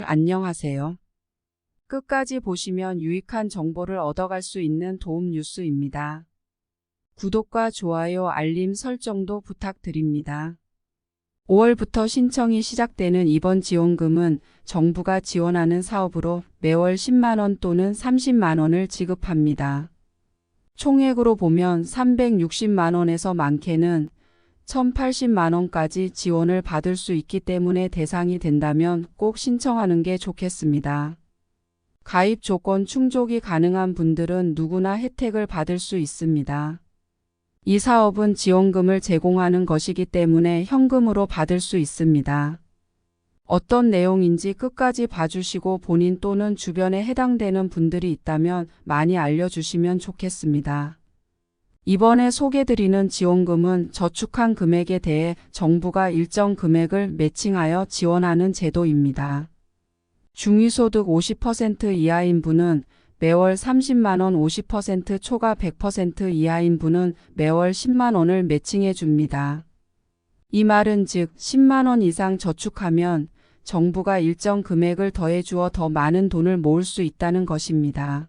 안녕하세요. 끝까지 보시면 유익한 정보를 얻어갈 수 있는 도움 뉴스입니다. 구독과 좋아요, 알림 설정도 부탁드립니다. 5월부터 신청이 시작되는 이번 지원금은 정부가 지원하는 사업으로 매월 10만원 또는 30만원을 지급합니다. 총액으로 보면 360만원에서 많게는 1080만원까지 지원을 받을 수 있기 때문에 대상이 된다면 꼭 신청하는 게 좋겠습니다. 가입 조건 충족이 가능한 분들은 누구나 혜택을 받을 수 있습니다. 이 사업은 지원금을 제공하는 것이기 때문에 현금으로 받을 수 있습니다. 어떤 내용인지 끝까지 봐주시고 본인 또는 주변에 해당되는 분들이 있다면 많이 알려주시면 좋겠습니다. 이번에 소개드리는 지원금은 저축한 금액에 대해 정부가 일정 금액을 매칭하여 지원하는 제도입니다. 중위소득 50% 이하인 분은 매월 30만원, 50% 초과 100% 이하인 분은 매월 10만원을 매칭해 줍니다. 이 말은 즉 10만원 이상 저축하면 정부가 일정 금액을 더해 주어 더 많은 돈을 모을 수 있다는 것입니다.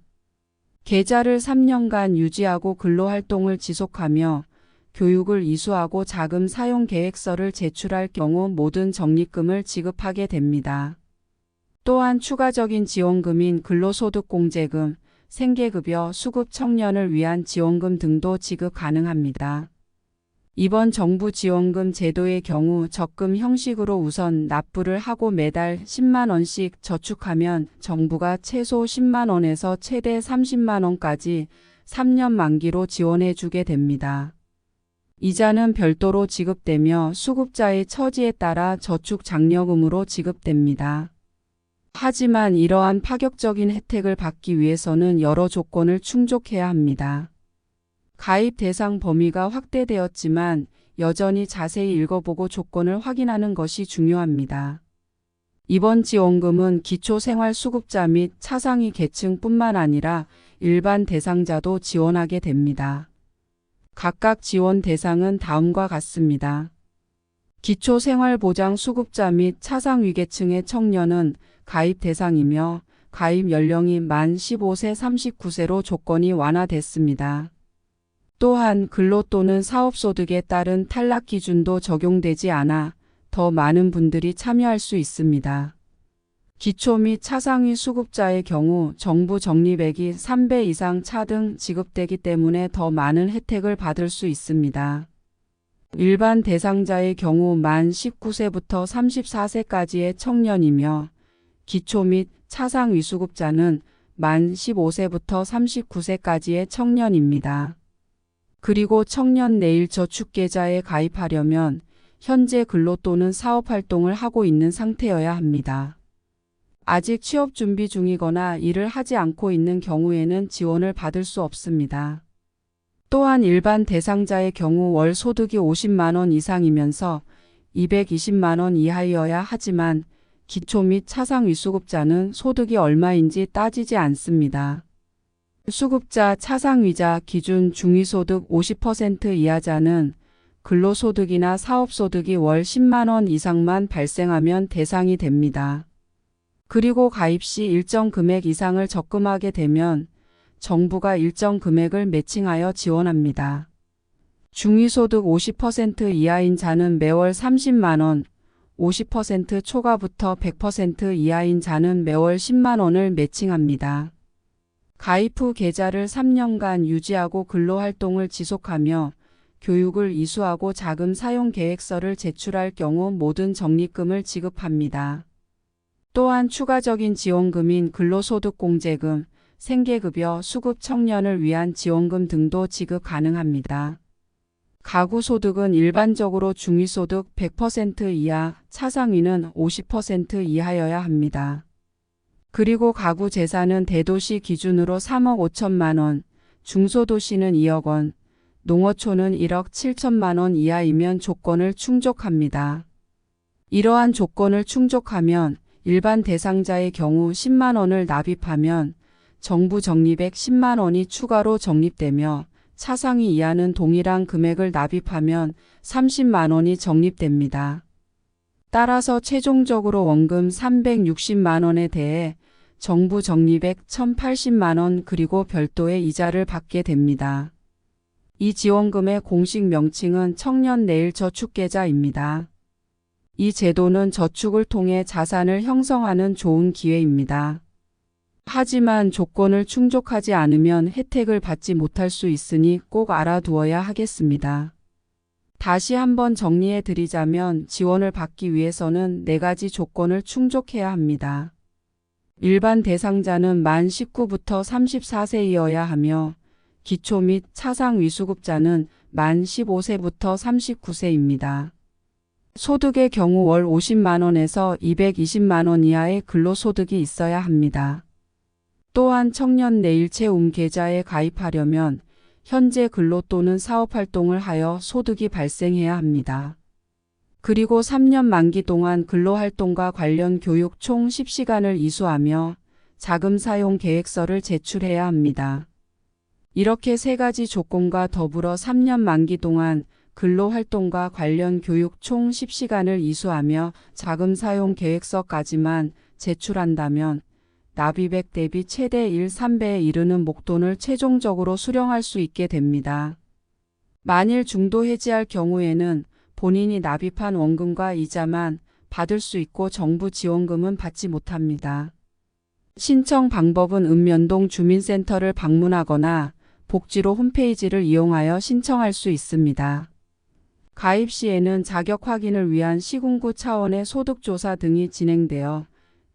계좌를 3년간 유지하고 근로활동을 지속하며 교육을 이수하고 자금 사용 계획서를 제출할 경우 모든 적립금을 지급하게 됩니다. 또한 추가적인 지원금인 근로소득공제금, 생계급여, 수급 청년을 위한 지원금 등도 지급 가능합니다. 이번 정부 지원금 제도의 경우 적금 형식으로 우선 납부를 하고 매달 10만원씩 저축하면 정부가 최소 10만원에서 최대 30만원까지 3년 만기로 지원해 주게 됩니다. 이자는 별도로 지급되며 수급자의 처지에 따라 저축 장려금으로 지급됩니다. 하지만 이러한 파격적인 혜택을 받기 위해서는 여러 조건을 충족해야 합니다. 가입 대상 범위가 확대되었지만 여전히 자세히 읽어보고 조건을 확인하는 것이 중요합니다. 이번 지원금은 기초생활수급자 및 차상위 계층뿐만 아니라 일반 대상자도 지원하게 됩니다. 각각 지원 대상은 다음과 같습니다. 기초생활보장수급자 및 차상위계층의 청년은 가입 대상이며 가입 연령이 만 15세 39세로 조건이 완화됐습니다. 또한 근로 또는 사업소득에 따른 탈락 기준도 적용되지 않아 더 많은 분들이 참여할 수 있습니다. 기초 및 차상위 수급자의 경우 정부 적립액이 3배 이상 차등 지급되기 때문에 더 많은 혜택을 받을 수 있습니다. 일반 대상자의 경우 만 19세부터 34세까지의 청년이며 기초 및 차상위 수급자는 만 15세부터 39세까지의 청년입니다. 그리고 청년 내일 저축계좌에 가입하려면 현재 근로 또는 사업활동을 하고 있는 상태여야 합니다. 아직 취업 준비 중이거나 일을 하지 않고 있는 경우에는 지원을 받을 수 없습니다. 또한 일반 대상자의 경우 월 소득이 50만원 이상이면서 220만원 이하여야 하지만 기초 및 차상위 수급자는 소득이 얼마인지 따지지 않습니다. 수급자 차상위자 기준 중위소득 50% 이하자는 근로소득이나 사업소득이 월 10만원 이상만 발생하면 대상이 됩니다. 그리고 가입 시 일정 금액 이상을 적금하게 되면 정부가 일정 금액을 매칭하여 지원합니다. 중위소득 50% 이하인 자는 매월 30만원, 50% 초과부터 100% 이하인 자는 매월 10만원을 매칭합니다. 가입 후 계좌를 3년간 유지하고 근로활동을 지속하며 교육을 이수하고 자금 사용 계획서를 제출할 경우 모든 적립금을 지급합니다. 또한 추가적인 지원금인 근로소득공제금, 생계급여, 수급 청년을 위한 지원금 등도 지급 가능합니다. 가구 소득은 일반적으로 중위소득 100% 이하, 차상위는 50% 이하여야 합니다. 그리고 가구 재산은 대도시 기준으로 3억 5천만 원, 중소도시는 2억 원, 농어촌은 1억 7천만 원 이하이면 조건을 충족합니다. 이러한 조건을 충족하면 일반 대상자의 경우 10만 원을 납입하면 정부 적립액 10만 원이 추가로 적립되며 차상위 이하는 동일한 금액을 납입하면 30만 원이 적립됩니다. 따라서 최종적으로 원금 360만 원에 대해 정부 적립액 1,080만 원 그리고 별도의 이자를 받게 됩니다. 이 지원금의 공식 명칭은 청년내일저축계좌입니다. 이 제도는 저축을 통해 자산을 형성하는 좋은 기회입니다. 하지만 조건을 충족하지 않으면 혜택을 받지 못할 수 있으니 꼭 알아두어야 하겠습니다. 다시 한번 정리해 드리자면 지원을 받기 위해서는 4가지 조건을 충족해야 합니다. 일반 대상자는 만 19부터 34세이어야 하며 기초 및 차상 위수급자는 만 15세부터 39세입니다. 소득의 경우 월 50만 원에서 220만 원 이하의 근로소득이 있어야 합니다. 또한 청년 내일채움 계좌에 가입하려면 현재 근로 또는 사업활동을 하여 소득이 발생해야 합니다. 그리고 3년 만기 동안 근로활동과 관련 교육 총 10시간을 이수하며 자금 사용 계획서를 제출해야 합니다. 이렇게 3가지 조건과 더불어 3년 만기 동안 근로활동과 관련 교육 총 10시간을 이수하며 자금 사용 계획서까지만 제출한다면 납입액 대비 최대 1/3배에 이르는 목돈을 최종적으로 수령할 수 있게 됩니다. 만일 중도 해지할 경우에는 본인이 납입한 원금과 이자만 받을 수 있고 정부 지원금은 받지 못합니다. 신청 방법은 읍면동 주민센터를 방문하거나 복지로 홈페이지를 이용하여 신청할 수 있습니다. 가입 시에는 자격 확인을 위한 시군구 차원의 소득조사 등이 진행되어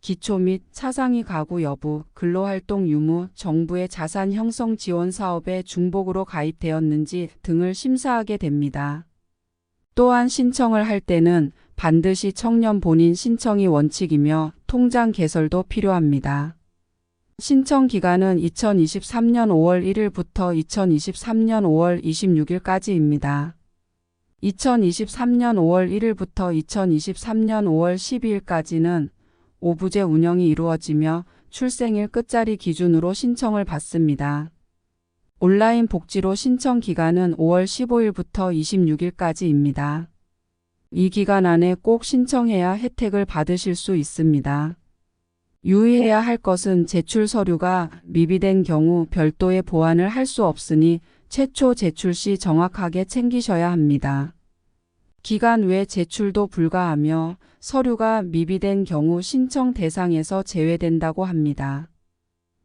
기초 및 차상위 가구 여부, 근로활동 유무, 정부의 자산 형성 지원 사업에 중복으로 가입되었는지 등을 심사하게 됩니다. 또한 신청을 할 때는 반드시 청년 본인 신청이 원칙이며 통장 개설도 필요합니다. 신청 기간은 2023년 5월 1일부터 2023년 5월 26일까지입니다. 2023년 5월 1일부터 2023년 5월 12일까지는 오부제 운영이 이루어지며 출생일 끝자리 기준으로 신청을 받습니다. 온라인 복지로 신청 기간은 5월 15일부터 26일까지입니다. 이 기간 안에 꼭 신청해야 혜택을 받으실 수 있습니다. 유의해야 할 것은 제출 서류가 미비된 경우 별도의 보완을 할 수 없으니 최초 제출 시 정확하게 챙기셔야 합니다. 기간 외 제출도 불가하며 서류가 미비된 경우 신청 대상에서 제외된다고 합니다.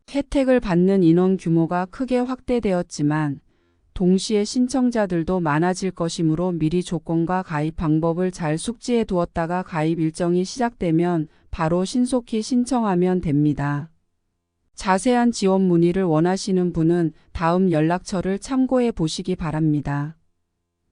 혜택을 받는 인원 규모가 크게 확대되었지만 동시에 신청자들도 많아질 것이므로 미리 조건과 가입 방법을 잘 숙지해 두었다가 가입 일정이 시작되면 바로 신속히 신청하면 됩니다. 자세한 지원 문의를 원하시는 분은 다음 연락처를 참고해 보시기 바랍니다.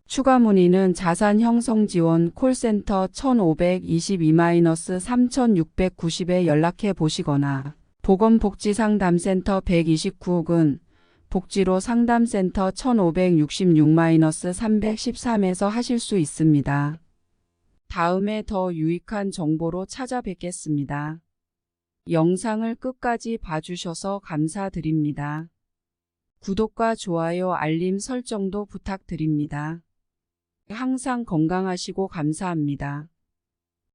추가 문의는 자산형성지원 콜센터 1522-3690에 연락해 보시거나 보건복지상담센터 129군 복지로 상담센터 1566-313에서 하실 수 있습니다. 다음에 더 유익한 정보로 찾아뵙겠습니다. 영상을 끝까지 봐주셔서 감사드립니다. 구독과 좋아요, 알림 설정도 부탁드립니다. 항상 건강하시고 감사합니다.